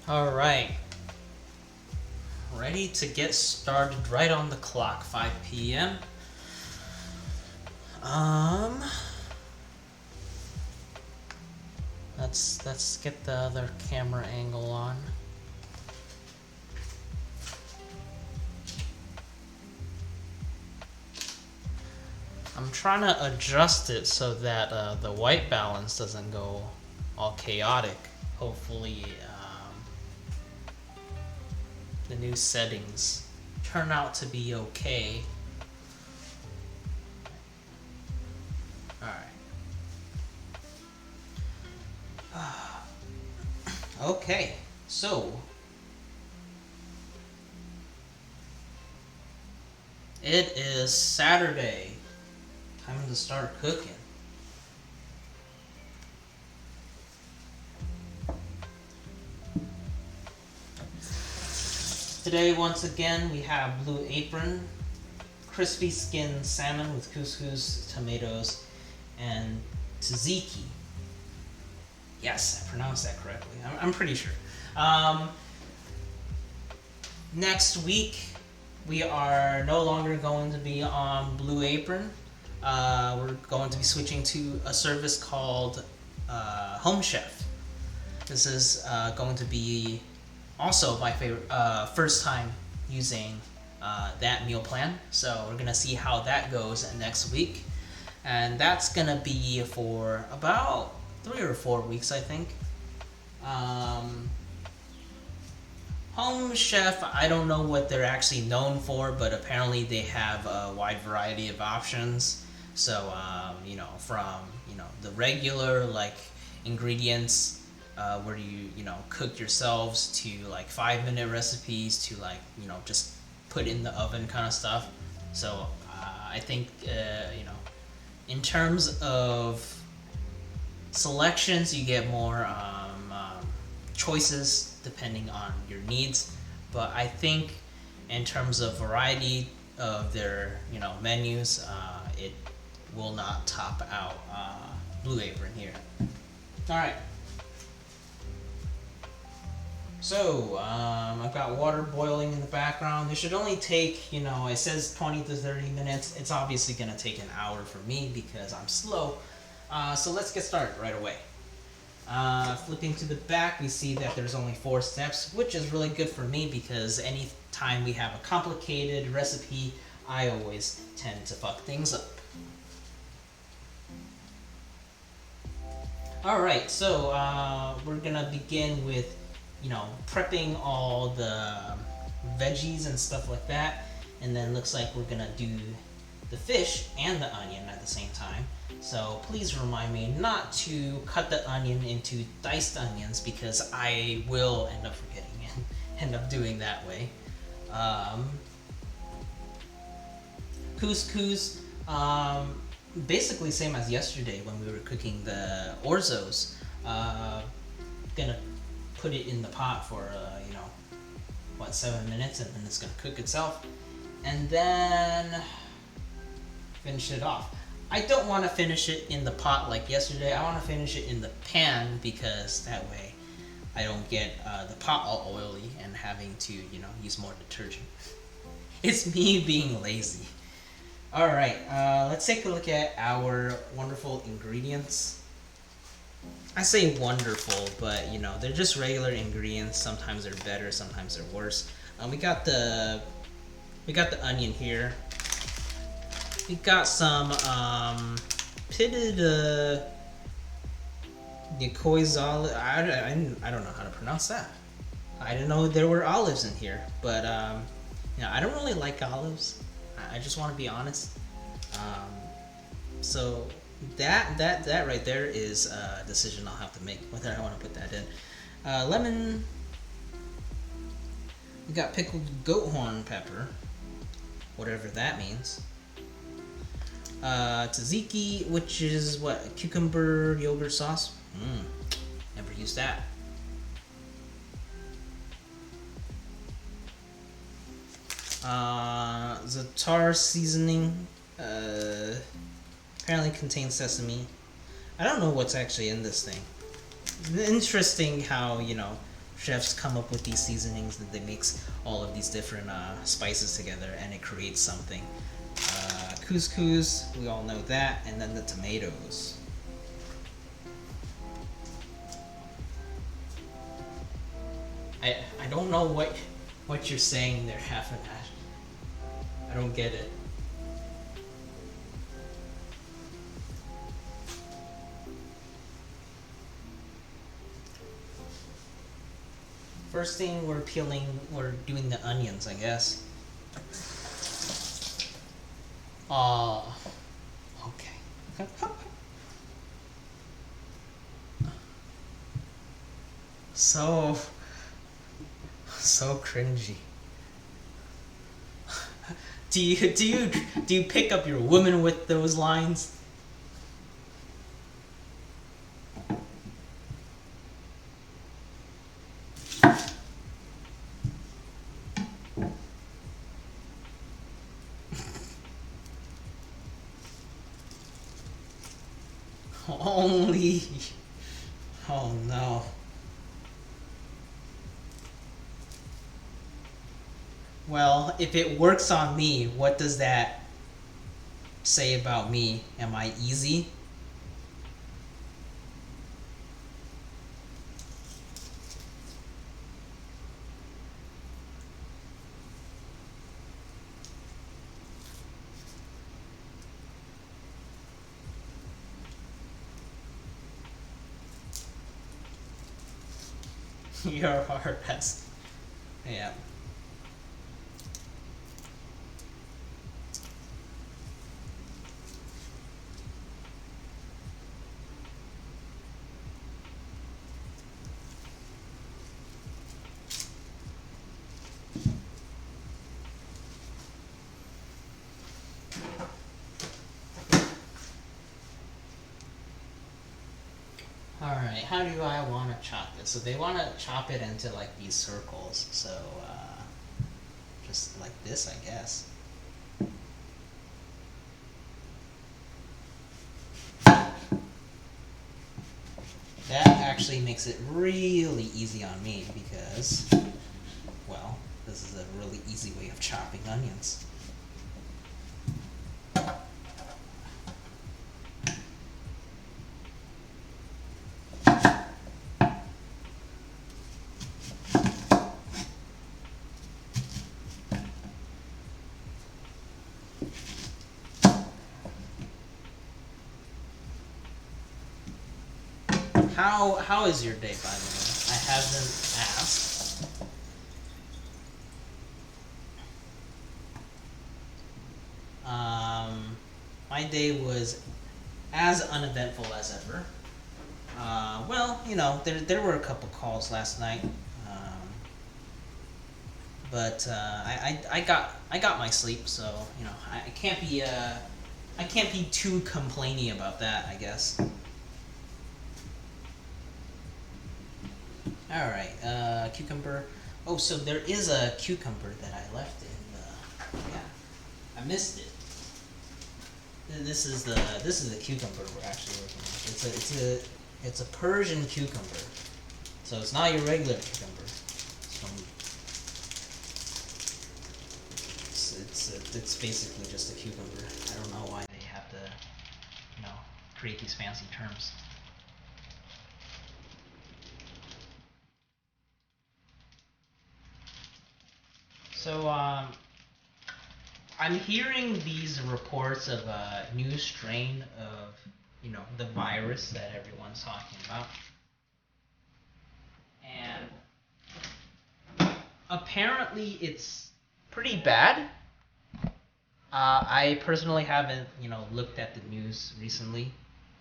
All right, ready to get started right on the clock, 5 p.m. Um, let's get the other camera angle on. I'm trying to adjust it so that the white balance doesn't go all chaotic. Hopefully, the new settings turn out to be okay. Alright. Okay, so it is Saturday. Time to start cooking. Today, once again, we have Blue Apron, crispy skinned salmon with couscous, tomatoes, and tzatziki. Yes, I pronounced that correctly. I'm pretty sure. Next week, we are no longer going to be on Blue Apron. We're going to be switching to a service called Home Chef. This is going to be also my favorite first time using that meal plan. So we're gonna see how that goes next week, and that's gonna be for about 3 or 4 weeks, I think. Home Chef, I don't know what they're actually known for, but apparently they have a wide variety of options. So, from, the regular, ingredients, where you, cook yourselves, to, 5-minute recipes, to, just put in the oven kind of stuff. So, I think, in terms of selections, you get more choices depending on your needs, but I think in terms of variety of their menus, it will not top out Blue Apron here. All right. So I've got water boiling in the background. This should only take, it says 20 to 30 minutes. It's obviously gonna take an hour for me because I'm slow. So let's get started right away. Flipping to the back, we see that there's only 4 steps, which is really good for me because anytime we have a complicated recipe, I always tend to fuck things up. Alright, so we're gonna begin with, prepping all the veggies and stuff like that, and then looks like we're gonna do the fish and the onion at the same time. So please remind me not to cut the onion into diced onions because I will end up forgetting and end up doing that way. Couscous, basically same as yesterday when we were cooking the orzos. Gonna put it in the pot for 7 minutes, and then it's gonna cook itself, and then finish it off. I don't want to finish it in the pot like yesterday. I want to finish it in the pan because that way I don't get the pot all oily and having to use more detergent. It's me being lazy. All right, let's take a look at our wonderful ingredients. I say wonderful, but they're just regular ingredients. Sometimes they're better, sometimes they're worse. We got the onion here. We got some pitted Nicois olive. I don't know how to pronounce that. I didn't know there were olives in here, but I don't really like olives. I just want to be honest. So that right there is a decision I'll have to make whether I want to put that in. Lemon. We got pickled goat horn pepper, whatever that means. Tzatziki, which is what, cucumber yogurt sauce. Never used that. Za'atar seasoning. Apparently contains sesame. I don't know what's actually in this thing. It's interesting how chefs come up with these seasonings that they mix all of these different spices together, and it creates something. Couscous, we all know that, and then the tomatoes. I don't know what you're saying there, half an ash. I don't get it. First thing we're doing the onions, I guess. Okay. So, so cringy. Do you pick up your woman with those lines? Only. Oh no. Well, if it works on me, what does that say about me? Am I easy? You're a hard best. Yeah. Alright, how do I want to chop this? So they want to chop it into like these circles. So, just like this, I guess. That actually makes it really easy on me because, well, this is a really easy way of chopping onions. How is your day, by the way? I haven't asked. My day was as uneventful as ever. Well, you know, there were a couple calls last night, but I got my sleep, so you know I can't be too complaining about that, I guess. All right, cucumber. Oh, so there is a cucumber that I left in the. Yeah, I missed it. This is the cucumber we're actually working with. It's a Persian cucumber, so it's not your regular cucumber. It's basically just a cucumber. I don't know why they have to, you know, create these fancy terms. So I'm hearing these reports of a new strain of, you know, the virus that everyone's talking about, and apparently it's pretty bad. I personally haven't, you know, looked at the news recently,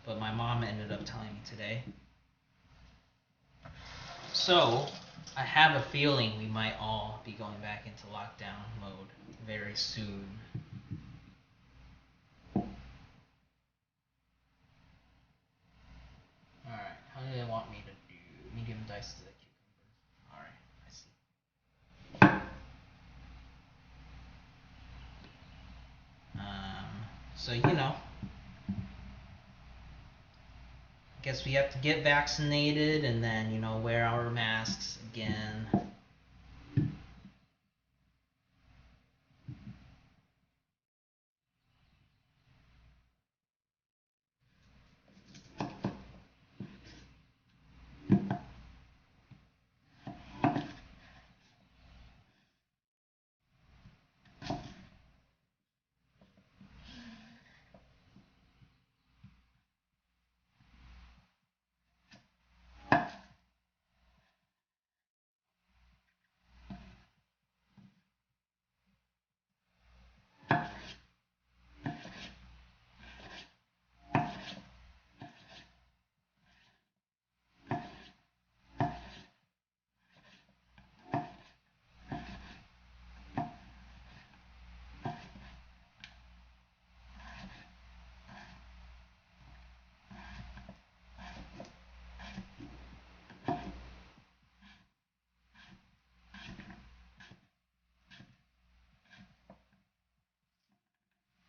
but my mom ended up telling me today. So I have a feeling we might all be going back into lockdown mode very soon. Alright, how do they want me to do? Medium diced cucumber. Alright, I see. So, you know, guess we have to get vaccinated and then, you know, wear our masks again.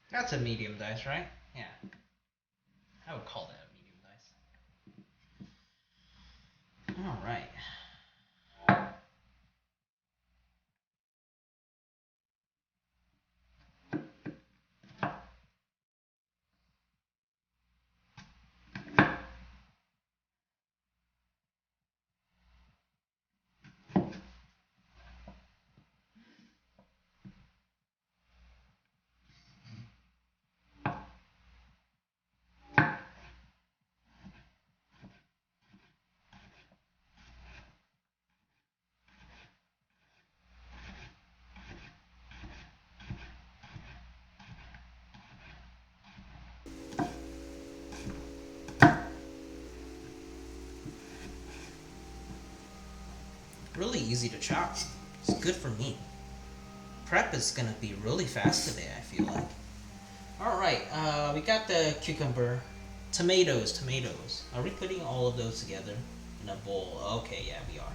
That's a medium dice, right? Yeah. I would call that a medium dice. Alright. Really easy to chop. It's good for me. Prep is gonna be really fast today, I feel like. Alright, we got the cucumber. Tomatoes. Are we putting all of those together in a bowl? Okay, yeah, we are.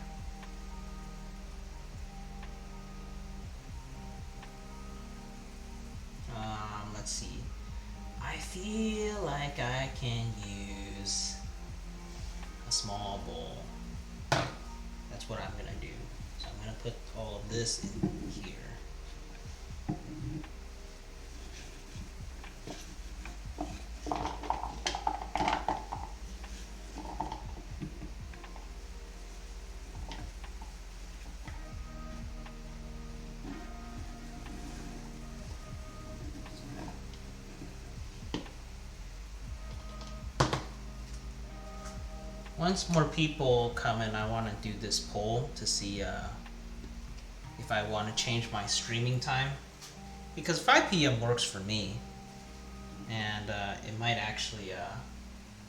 Let's see. I feel like I can use a small bowl. That's what I'm gonna do. So I'm gonna put all of this in here. Once more people come in, I want to do this poll to see if I want to change my streaming time. Because 5 p.m. works for me. And it might actually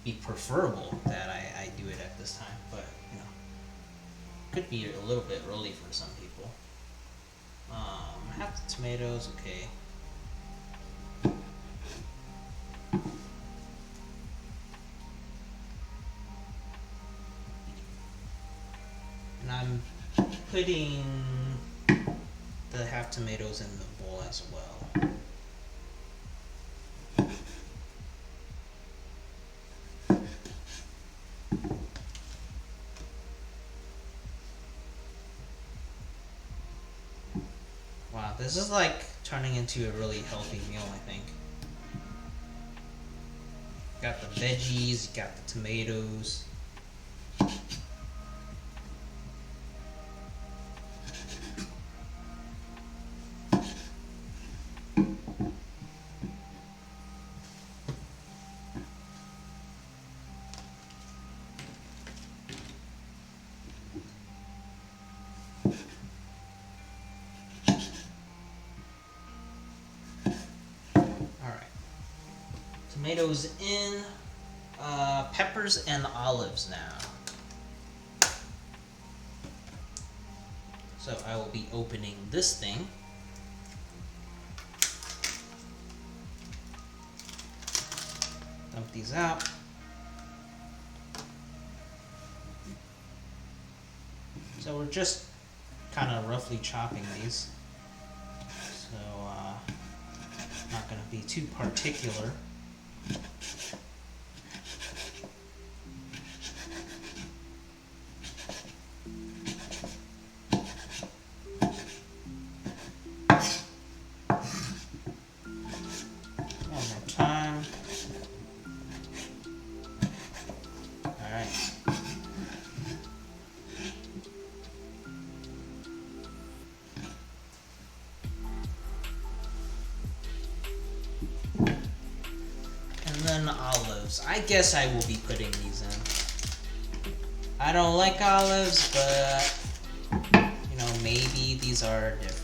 be preferable that I do it at this time. But, you know, could be a little bit early for some people. Half the tomatoes, okay. And I'm putting the half tomatoes in the bowl as well. Wow, this is like turning into a really healthy meal, I think. Got the veggies, you got the tomatoes. Tomatoes in, peppers and olives now. So I will be opening this thing. Dump these out. So we're just kind of roughly chopping these. So not going to be too particular. olives. I guess I will be putting these in. I don't like olives, but you know, maybe these are different.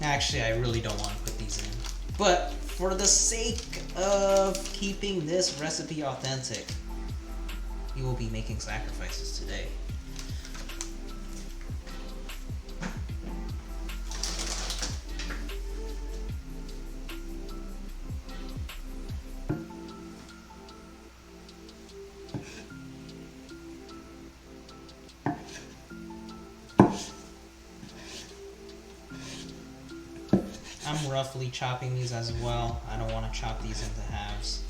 Actually, I really don't want to put these in. But for the sake of keeping this recipe authentic, you will be making sacrifices today. I'm roughly chopping these as well. I don't want to chop these into halves.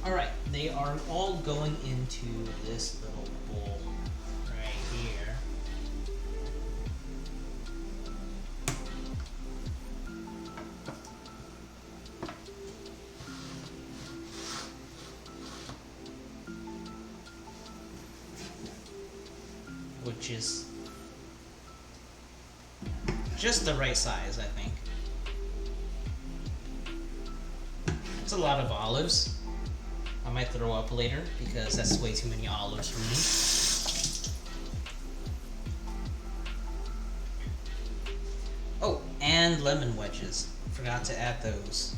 Alright, they are all going into this little bowl right here. Which is just the right size, I think. It's a lot of olives. I might throw up later because that's way too many olives for me. Oh, and lemon wedges. Forgot to add those.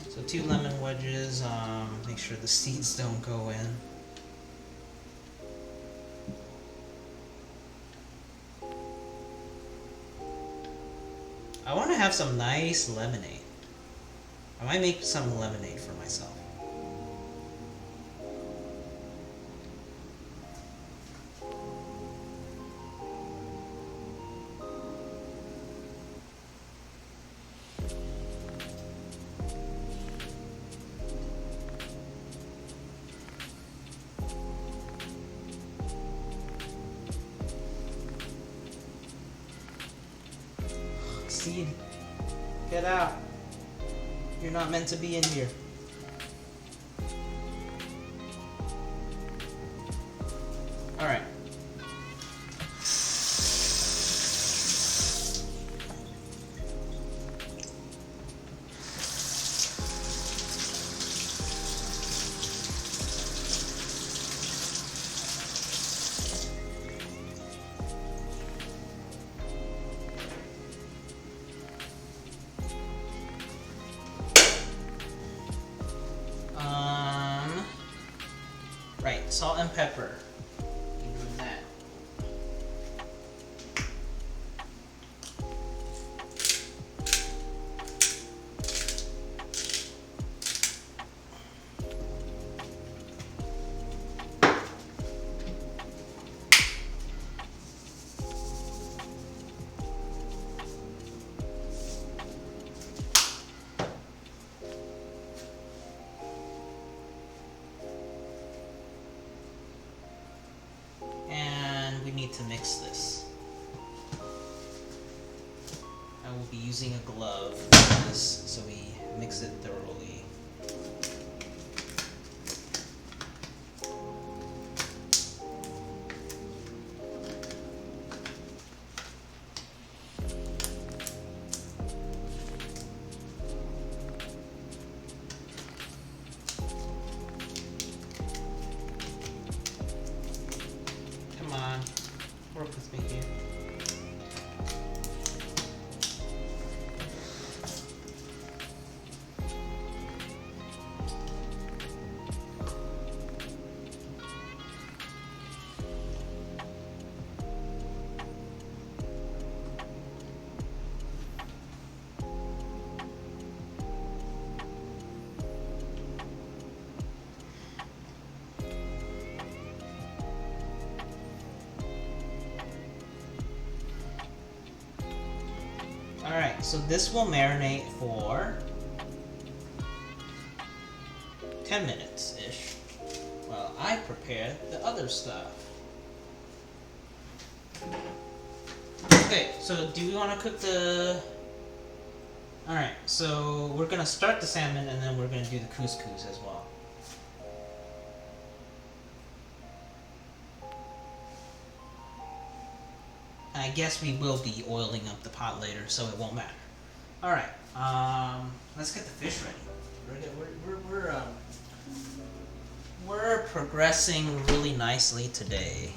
So 2 lemon wedges. Make sure the seeds don't go in. I want to have some nice lemonade. I might make some lemonade for myself. Seed, get out. You're not meant to be in here. Alright. Right, salt and pepper. Doing that. Need to mix this. I will be using a glove for this so we mix it thoroughly. Come on. Work with me here. so this will marinate for 10 minutes-ish while I prepare the other stuff. Okay, so do we want to cook the... Alright, so we're going to start the salmon and then we're going to do the couscous as well. I guess we will be oiling up the pot later, so it won't matter. Alright, let's get the fish ready. We're progressing really nicely today.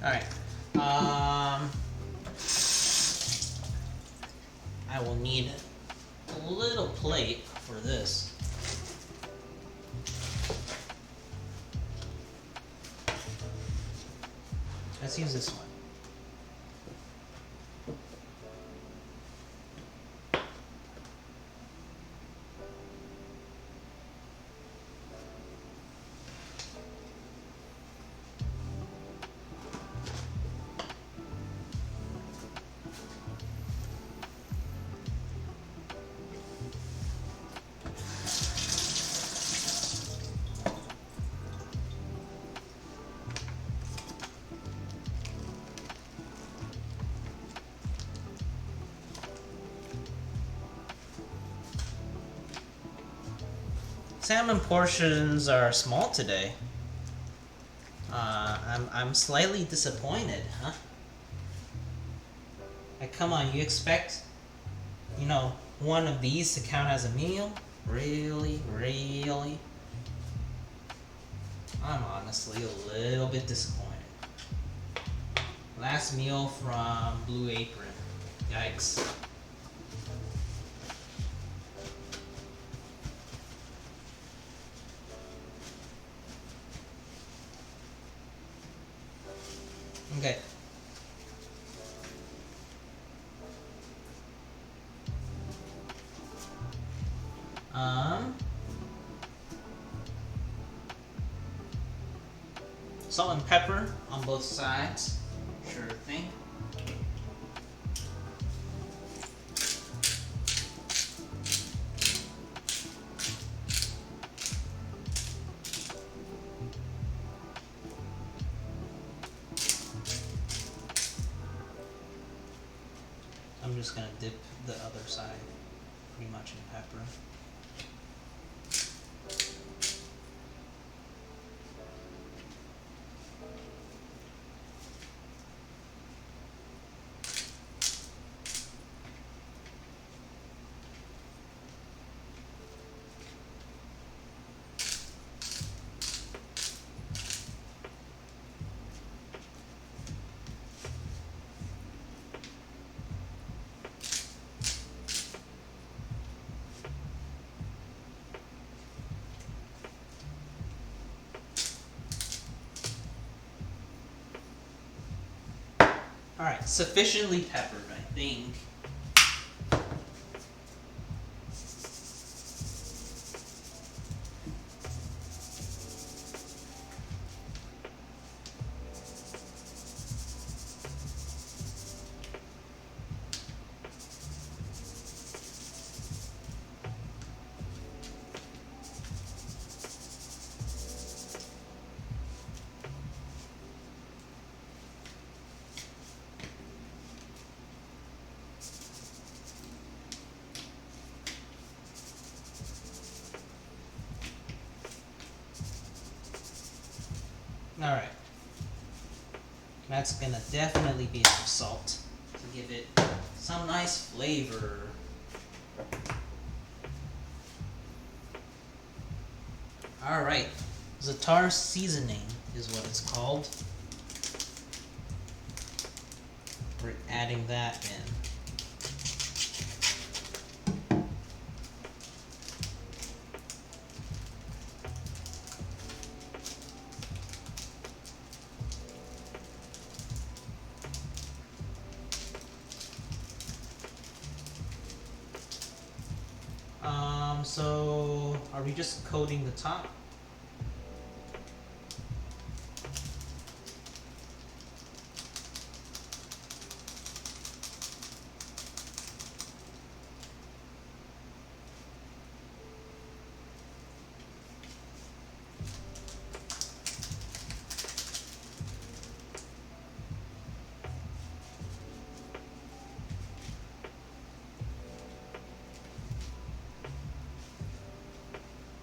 Alright, I will need a little plate for this. Let's use this one. Salmon portions are small today. I'm slightly disappointed, huh? Like, come on, you expect, you know, one of these to count as a meal? Really? Really? I'm honestly a little bit disappointed. Last meal from Blue Apron. Yikes. Okay. Salt and pepper on both sides. Sure thing. I'm just gonna dip the other side pretty much in pepper. Alright, sufficiently peppered, I think. Alright. That's gonna definitely be enough salt to give it some nice flavor. Alright. Za'atar seasoning is what it's called. We're adding that in. So are we just coating the top?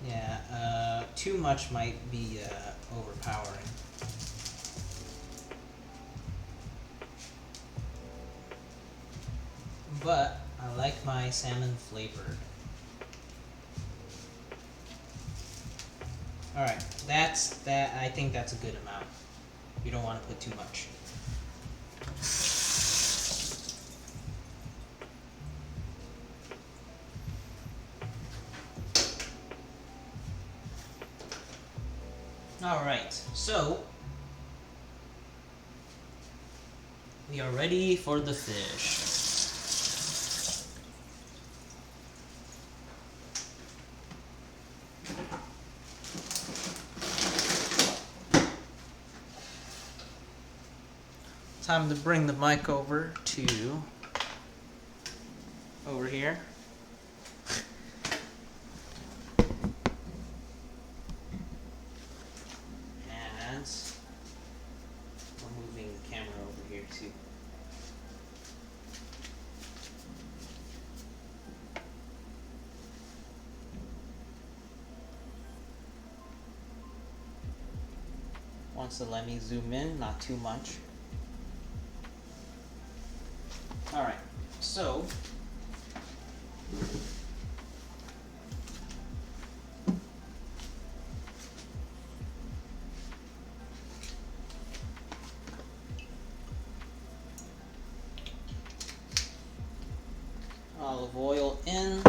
Yeah, too much might be overpowering. But I like my salmon flavored. Alright, I think that's a good amount. You don't want to put too much. Alright, so we are ready for the fish. Time to bring the mic over here. And we're moving the camera over here too. Wants to let me zoom in, not too much. Alright, so olive oil in.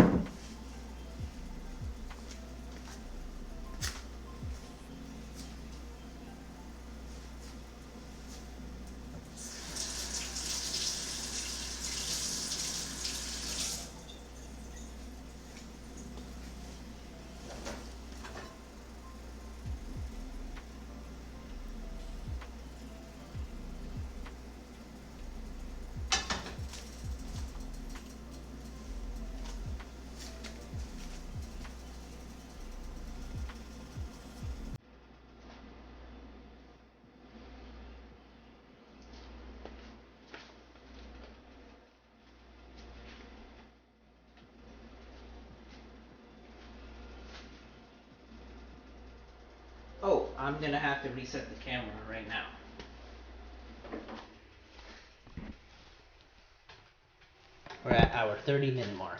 Oh, I'm gonna have to reset the camera right now. We're at our 30-minute mark.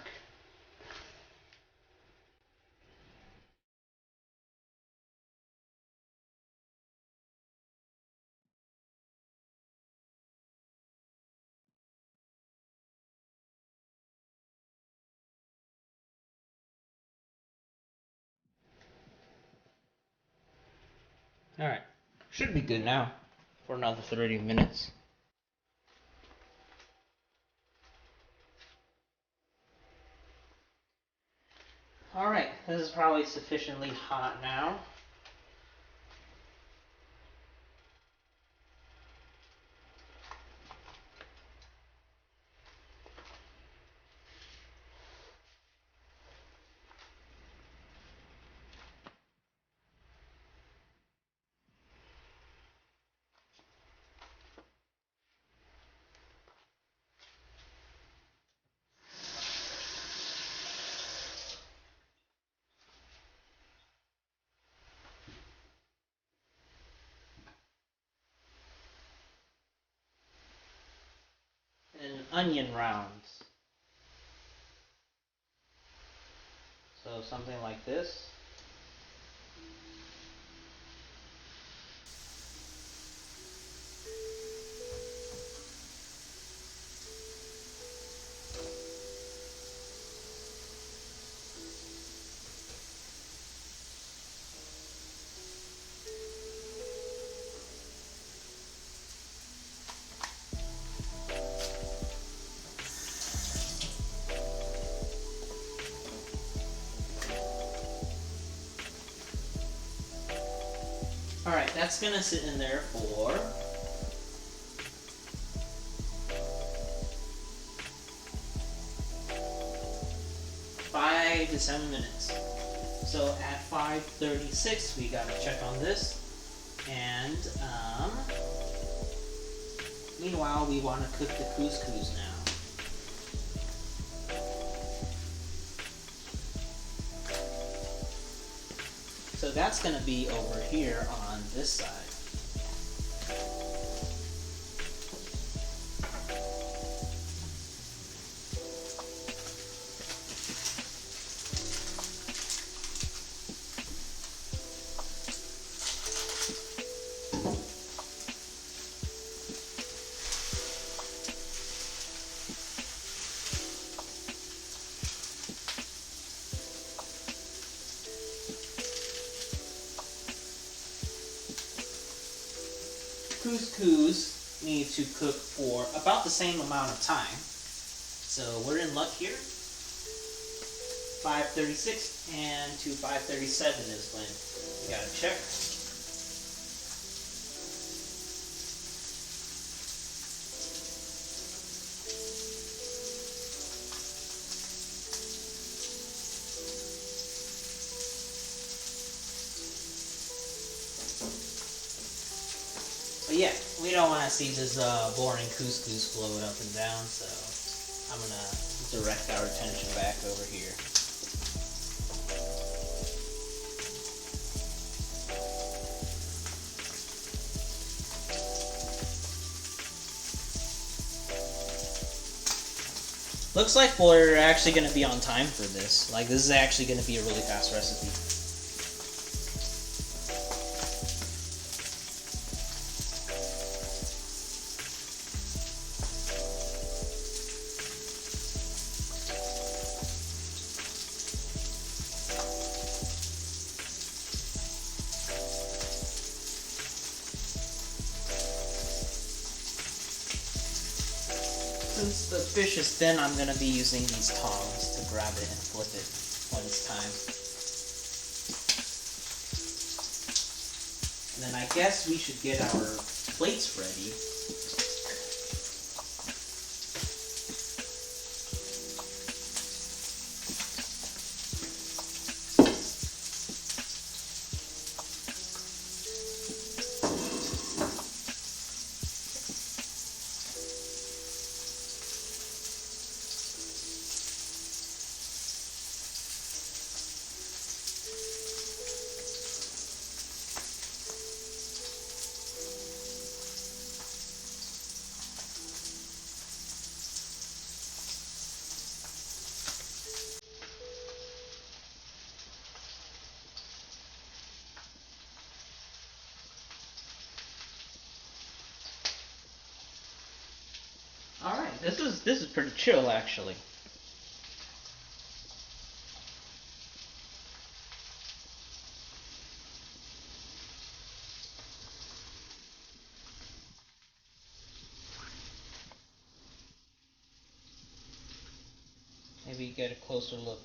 Alright, should be good now for another 30 minutes. Alright, this is probably sufficiently hot now. And onion rounds. So something like this. Alright, that's gonna sit in there for 5 to 7 minutes. So at 5:36, we gotta check on this. And meanwhile, we want to cook the couscous now. So that's going to be over here on this side. Couscous need to cook for about the same amount of time. So we're in luck here. 5:36 and to 5:37 is when we gotta check. But yeah, we don't want to see this boring couscous float up and down, so I'm going to direct our attention back over here. Looks like we're actually going to be on time for this. Like, this is actually going to be a really fast recipe. Since the fish is thin, I'm going to be using these tongs to grab it and flip it when it's time. And then I guess we should get our plates ready. Alright, this is pretty chill actually. Maybe get a closer look.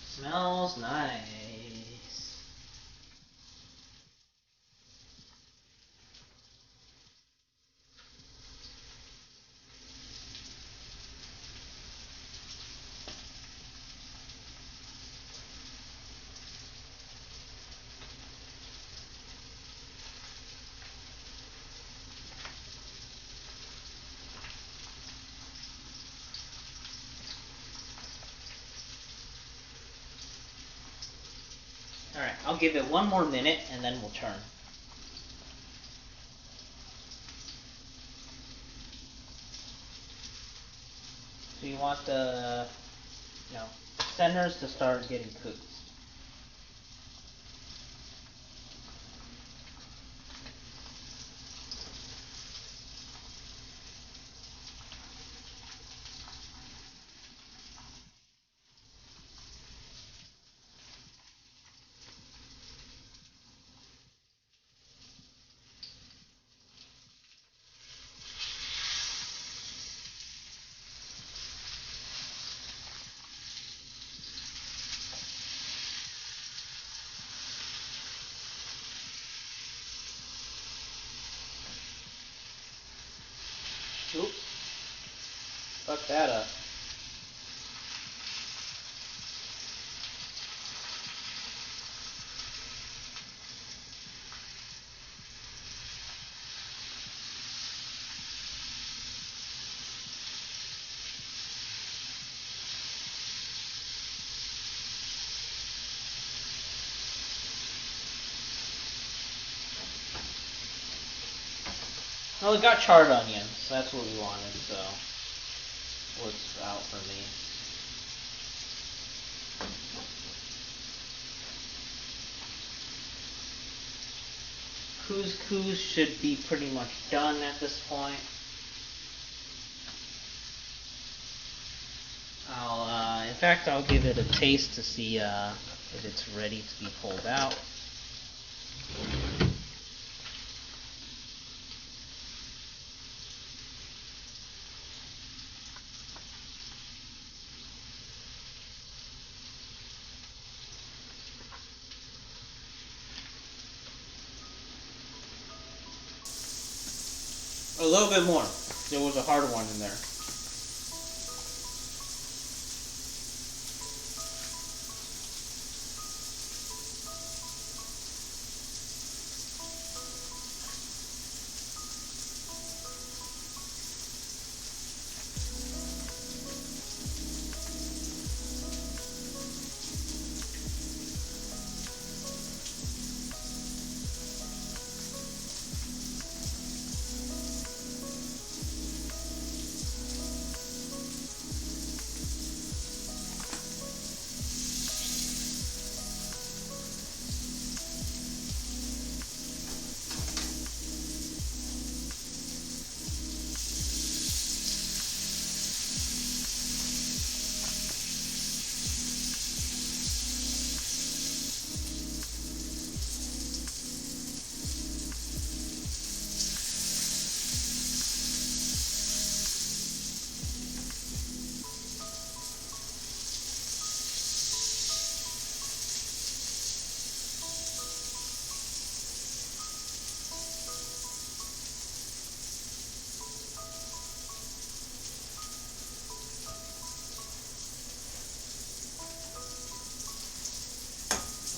Smells nice. Alright, I'll give it one more minute and then we'll turn. So you want the centers to start getting cooked. Oops. Fuck that up. Well, it got charred onions, so that's what we wanted, so works out for me. Couscous should be pretty much done at this point. In fact, I'll give it a taste to see if it's ready to be pulled out. A little bit more. There was a hard one in there.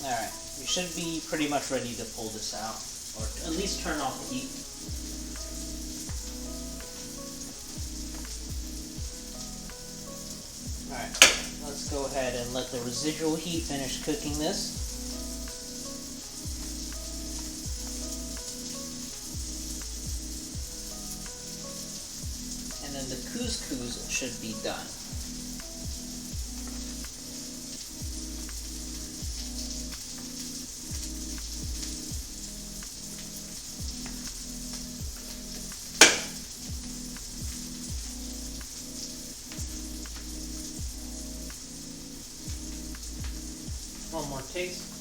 Alright, we should be pretty much ready to pull this out, or at least turn off the heat. Alright, let's go ahead and let the residual heat finish cooking this. And then the couscous should be done. One more taste.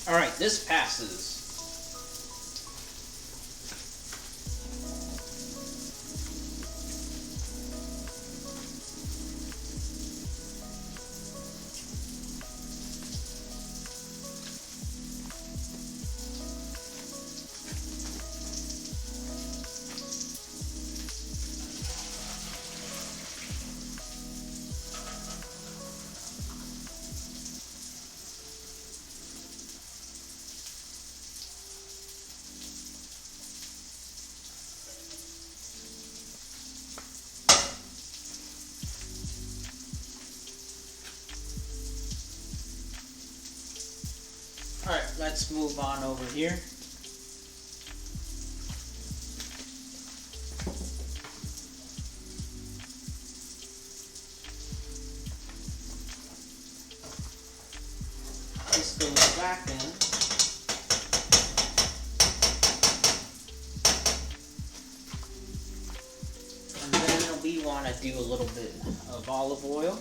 Alright, this passes. Alright, let's move on over here. This goes back in. And then we want to do a little bit of olive oil.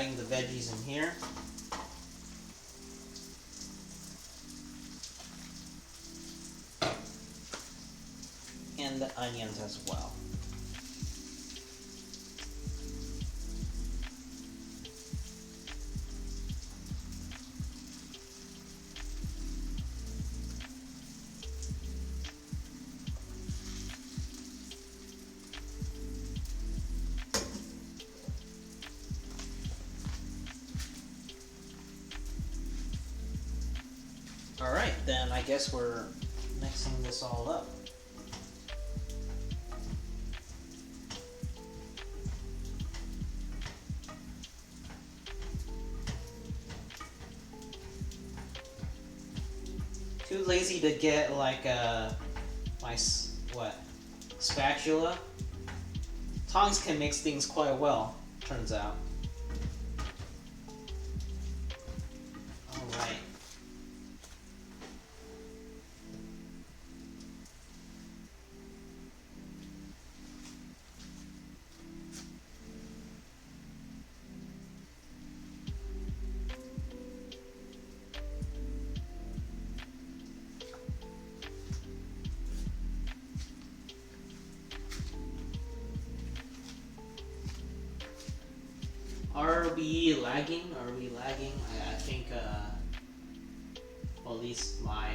adding the veggies in here. And the onions as well. Alright, then I guess we're mixing this all up. Too lazy to get like my spatula. Tongs can mix things quite well, turns out. Alright. Are we lagging? Are we lagging? I think, well, at least my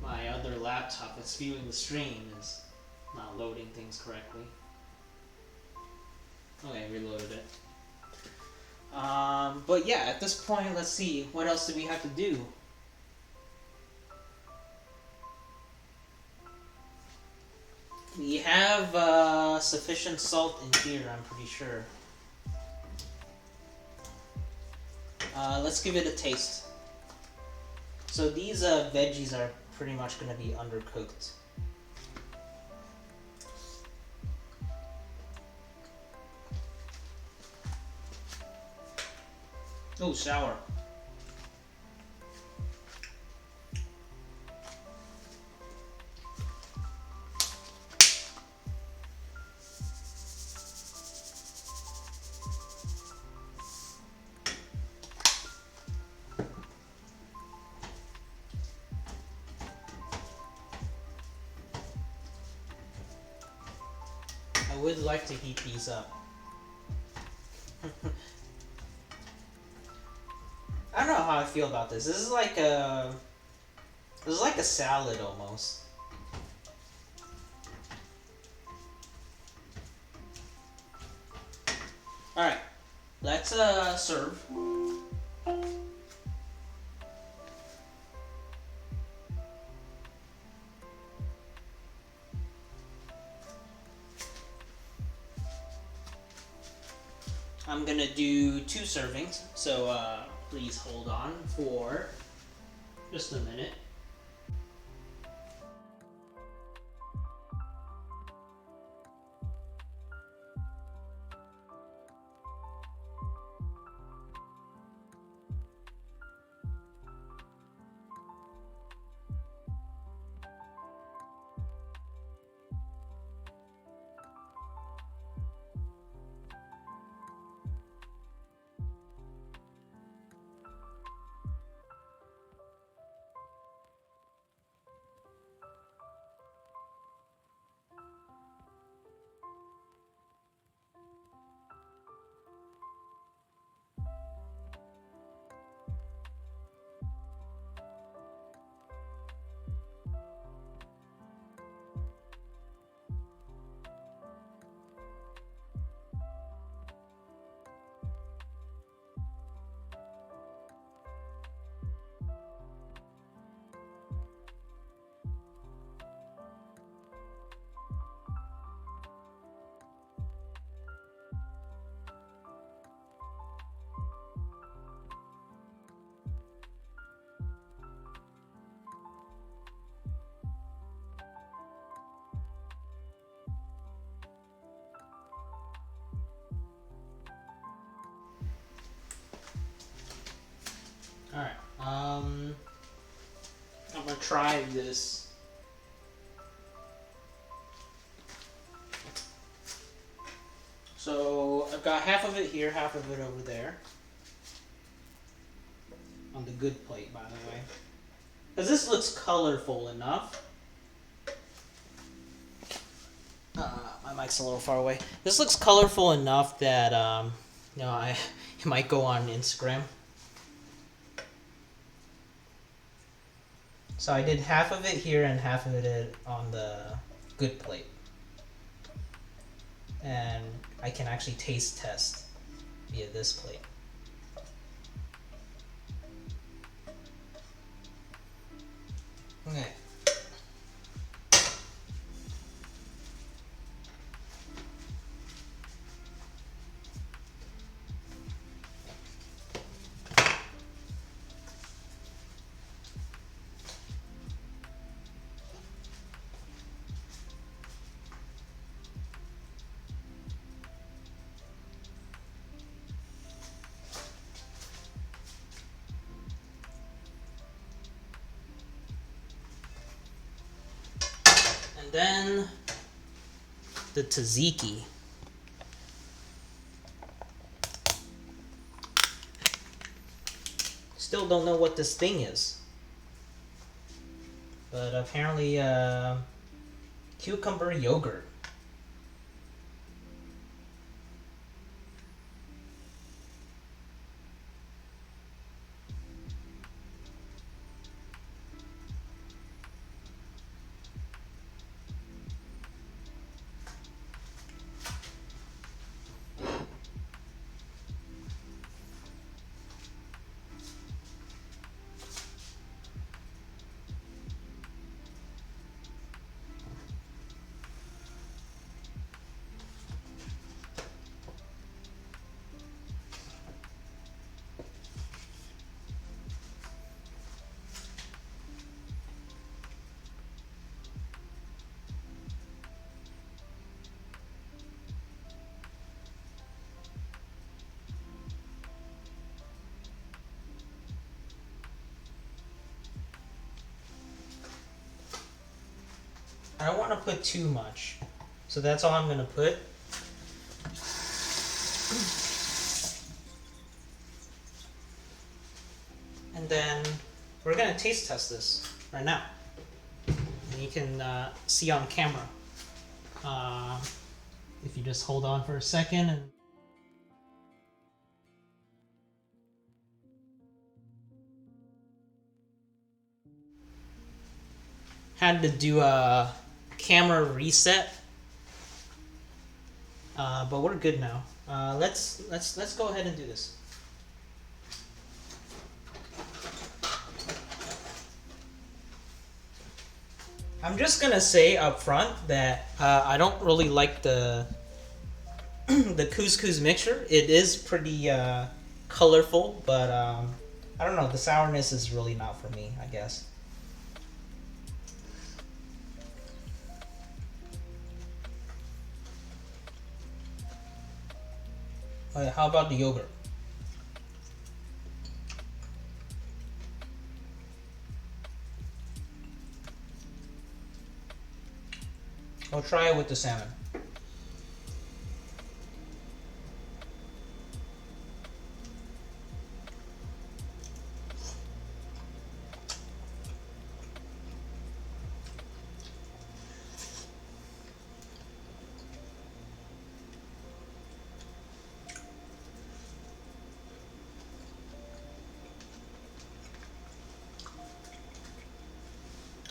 my other laptop that's viewing the stream is not loading things correctly. Okay, reloaded it. But yeah, at this point, let's see. What else do we have to do? We have sufficient salt in here, I'm pretty sure. Let's give it a taste. So these veggies are pretty much going to be undercooked. Oh, sour. I would like to heat these up. I don't know how I feel about this. This is like a salad almost. All right, let's serve. I'm gonna do 2 servings, so please hold on for just a minute. Alright, I'm gonna try this. So I've got half of it here, half of it over there. On the good plate, by the way. Because this looks colorful enough. My mic's a little far away. This looks colorful enough that, it might go on Instagram. So I did half of it here and half of it on the good plate. And I can actually taste test via this plate. Okay. And then the tzatziki. Still don't know what this thing is. But apparently cucumber yogurt. I don't want to put too much, so that's all I'm going to put. And then we're going to taste test this right now. And you can see on camera. If you just hold on for a second and had to do a camera reset, but we're good now. Let's go ahead and do this. I'm just gonna say up front that I don't really like the the couscous mixture. It is pretty colorful, but I don't know. The sourness is really not for me, I guess. How about the yogurt? I'll try it with the salmon.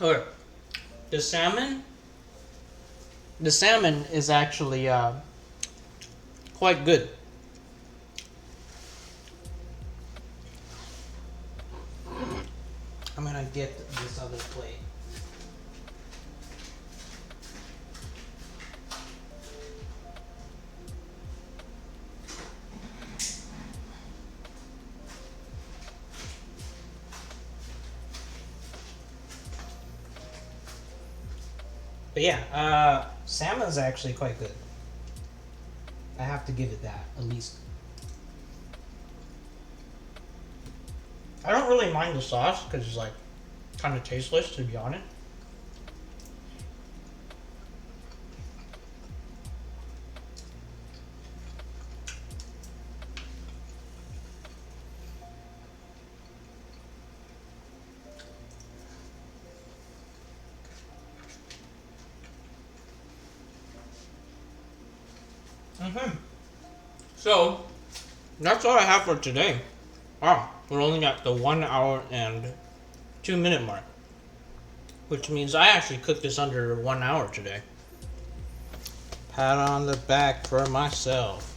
Okay, the salmon is actually quite good. I'm gonna get this other plate. But yeah, salmon's actually quite good. I have to give it that, at least. I don't really mind the sauce, because it's like, kind of tasteless, to be honest. So, that's all I have for today. Wow, we're only at the 1 hour and 2 minute mark. Which means I actually cooked this under 1 hour today. Pat on the back for myself.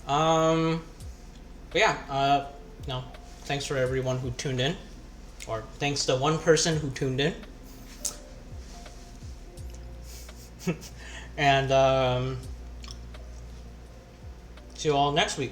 But yeah, no, thanks for everyone who tuned in. Or thanks to one person who tuned in. And see you all next week.